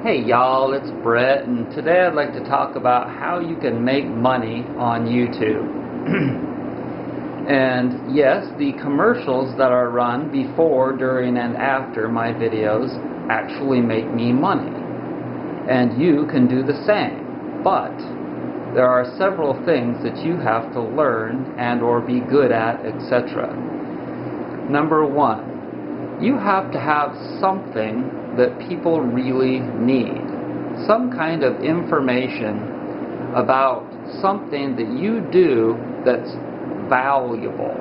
Hey y'all, it's Brett, and today I'd like to talk about how you can make money on YouTube. And yes, the commercials that are run before, during, and after my videos actually make me money. And you can do the same. But there are several things that you have to learn and or be good at, etc. Number one, you have to have something that people really need. Some kind of information about something that you do that's valuable.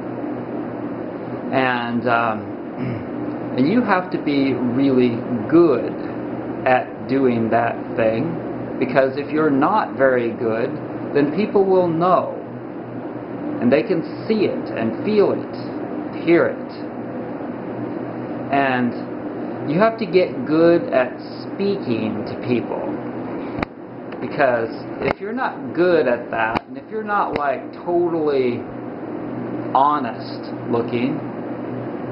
And you have to be really good at doing that thing, because if you're not very good, then people will know. And they can see it and feel it, hear it. And you have to get good at speaking to people, because if you're not good at that, and if you're not like totally honest looking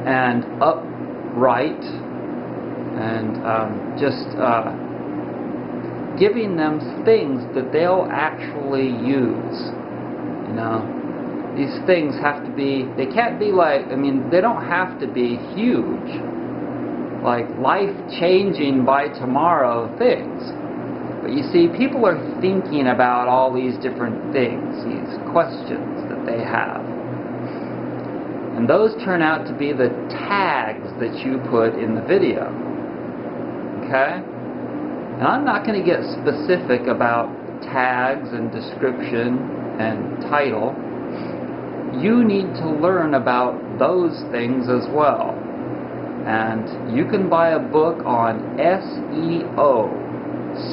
and upright and just giving them things that they'll actually use, you know, these things have to be, they can't be like, they don't have to be huge, like life-changing by tomorrow things. But you see, people are thinking about all these different things, these questions that they have. And those turn out to be the tags that you put in the video. Okay? And I'm not going to get specific about tags and description and title. You need to learn about those things as well. And you can buy a book on SEO,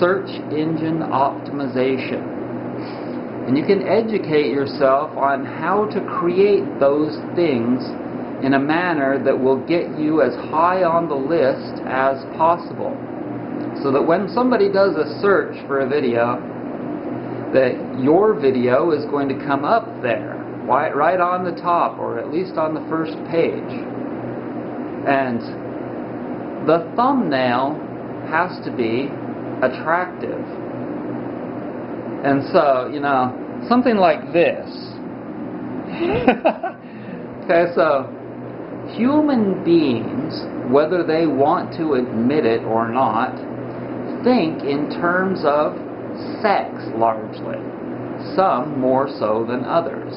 search engine optimization. And you can educate yourself on how to create those things in a manner that will get you as high on the list as possible. So that when somebody does a search for a video, that your video is going to come up there, right on the top, or at least on the first page. And the thumbnail has to be attractive. And so, you know, something like this. Okay, so human beings, whether they want to admit it or not, think in terms of sex largely. Some more so than others.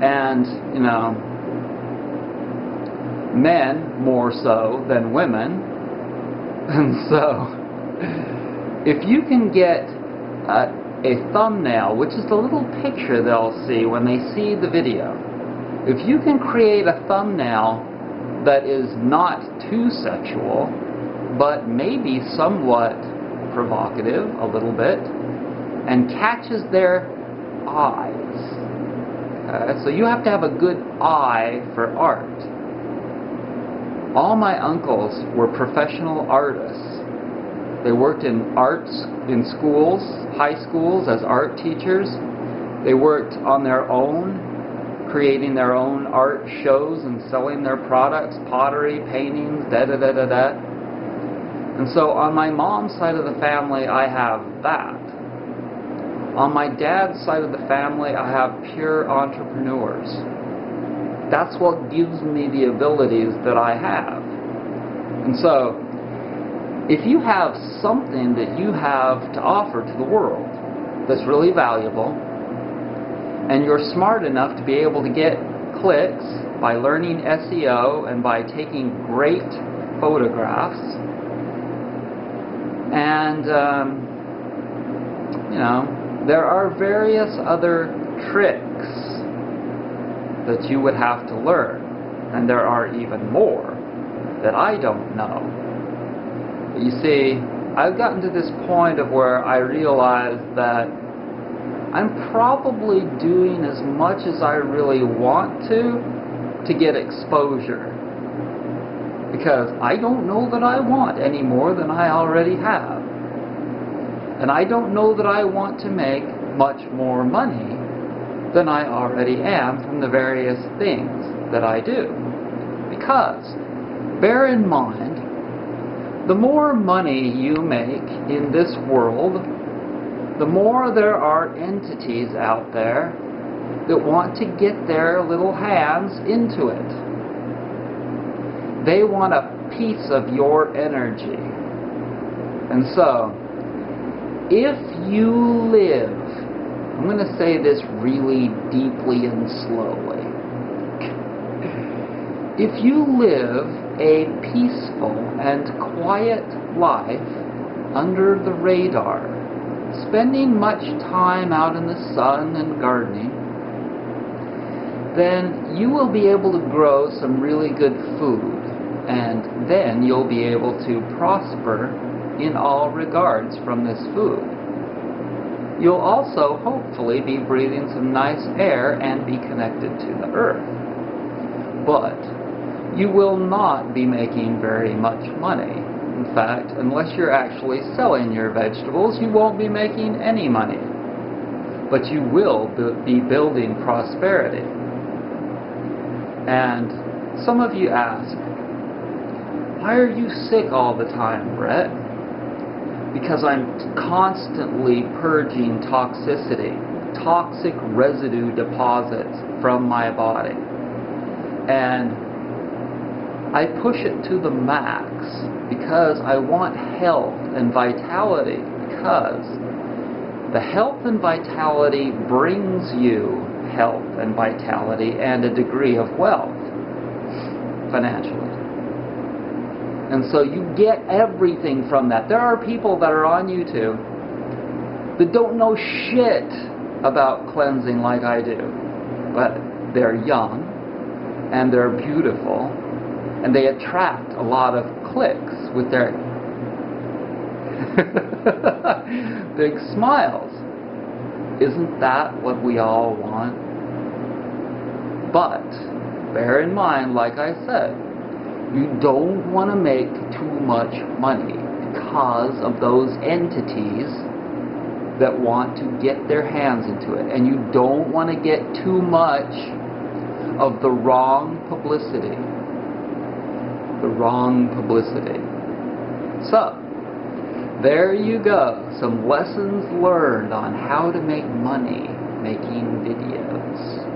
And, you know, men more so than women. And so, if you can get a thumbnail, which is the little picture they'll see when they see the video, if you can create a thumbnail that is not too sexual, but maybe somewhat provocative a little bit, and catches their eyes. So you have to have a good eye for art. All my uncles were professional artists. They worked in arts, in schools, high schools as art teachers. They worked on their own, creating their own art shows and selling their products, pottery, paintings, da-da-da-da-da. And so on my mom's side of the family, I have that. On my dad's side of the family, I have pure entrepreneurs. That's what gives me the abilities that I have. And so, if you have something that you have to offer to the world that's really valuable, and you're smart enough to be able to get clicks by learning SEO and by taking great photographs, and you know, there are various other tricks that you would have to learn, and there are even more that I don't know. But you see, I've gotten to this point of where I realize that I'm probably doing as much as I really want to get exposure, because I don't know that I want any more than I already have. And I don't know that I want to make much more money than I already am from the various things that I do. Because, bear in mind The more money you make in this world, the more there are entities out there that want to get their little hands into it. They want a piece of your energy. And so, if you live, I'm going to say this really deeply and slowly. If you live a peaceful and quiet life under the radar, spending much time out in the sun and gardening, then you will be able to grow some really good food, and then you'll be able to prosper in all regards from this food. You'll also hopefully be breathing some nice air and be connected to the earth. But you will not be making very much money. In fact, unless you're actually selling your vegetables, you won't be making any money. But you will be building prosperity. And some of you ask, why are you sick all the time, Brett? Because I'm constantly purging toxicity, toxic residue deposits from my body. And I push it to the max because I want health and vitality, because the health and vitality brings you health and vitality and a degree of wealth financially. And so you get everything from that. There are people that are on YouTube that don't know shit about cleansing like I do. But they're young, and they're beautiful, and they attract a lot of clicks with their big smiles. Isn't that what we all want? But bear in mind, like I said, you don't want to make too much money because of those entities that want to get their hands into it. And you don't want to get too much of the wrong publicity. The wrong publicity. So, there you go. Some lessons learned on how to make money making videos.